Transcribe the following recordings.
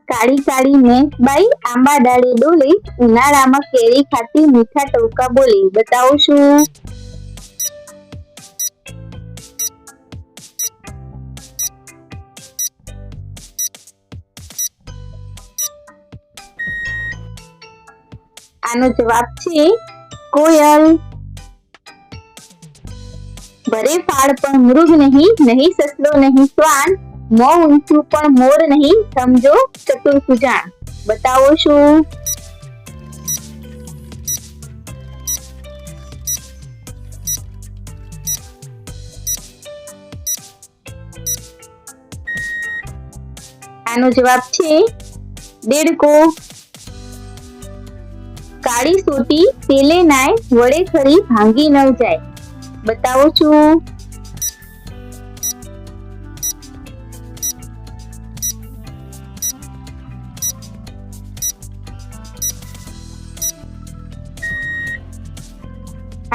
કાળી કાળી મેં બાઈ આંબા ડાળે ડોલે, ઉનાળામાં કેરી ખાતી મીઠા ટવકા બોલે. બતાવો શું? આનો જવાબ છે કોયલ. ભરે ફાળ પણ મૃગ નહીં, નહીં સસલો નહીં શ્વાન, મોં ઊંચું પણ મોર નહીં, સમજો ચતુર સુજાણ. બતાવો શું? આનો જવાબ છે દેડકો. કાળી સોટી તેલે નાય, વડે ખરી ભાંગી ન જાય. બતાવો છું?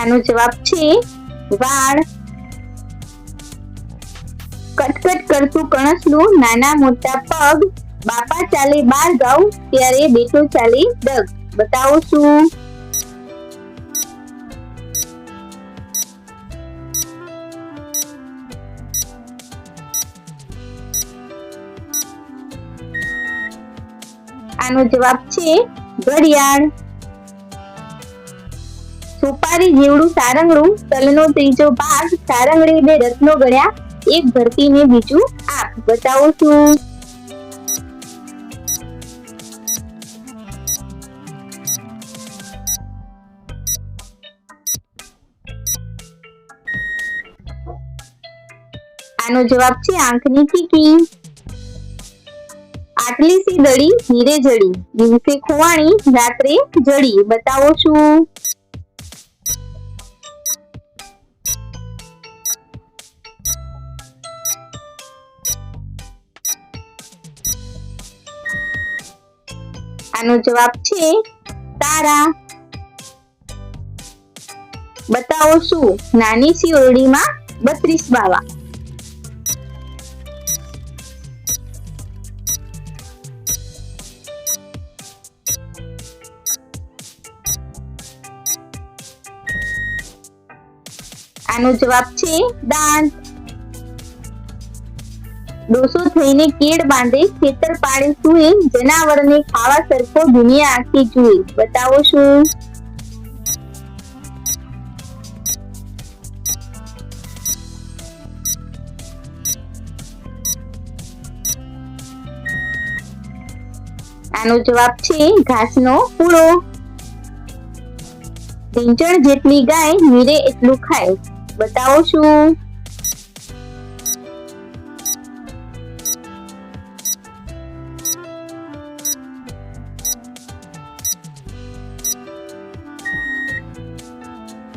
આનો જવાબ છે વાળ. કટકટ કરતું કણસલું, નાના મોટા પગ, બાપા ચાલે બાર ગાઉ, ત્યારે બેટો ચાલે ડગ. બતાવો શું? આનો જવાબ છે ઘડિયાળ. સુપારી જેવડું સારંગડું, તલનો ત્રીજો ભાગ, સારંગડે બે રત્નો ગળ્યા, એક ભરતી ને બીજું આપ. બતાવો શું? આનો જવાબ છે આંખની કીકી. આટલી સી દડી હીરે જડી, દિવસે ખુવાણી રાત્રે જડી. બતાવો શું? આનો જવાબ છે તારા. બતાવો શું? નાની સી ઓરડીમાં 32 બાવા. આનો જવાબ છે દાંત. ડોસો થઈને કેળ બાંધે, ખેતર પાડે સૂએ, જનાવરને ખાવા સરખો દુનિયા આખી જુએ. બતાવો શું? આનો જવાબ છે ઘાસનો પૂળો. ઢીંચણ જેટલી ગાય, નીરે એટલું ખાય. બતાવો શું?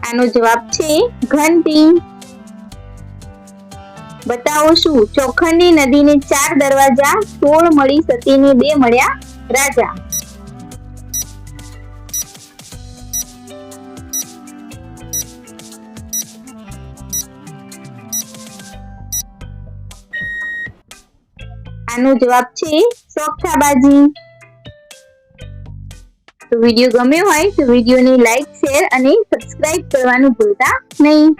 આનો જવાબ છે ઘંટી. બતાવો શું? ચોખંડની નદીને 4 દરવાજા, 16 મળી સતીને 2 મળ્યા રાજા. આનો જવાબ છે સોગઠાબાજી. તો વિડીયો ગમ્યો હોય તો વિડીયોને લાઈક, શેર અને સબસ્ક્રાઇબ કરવાનું ભૂલતા નહીં.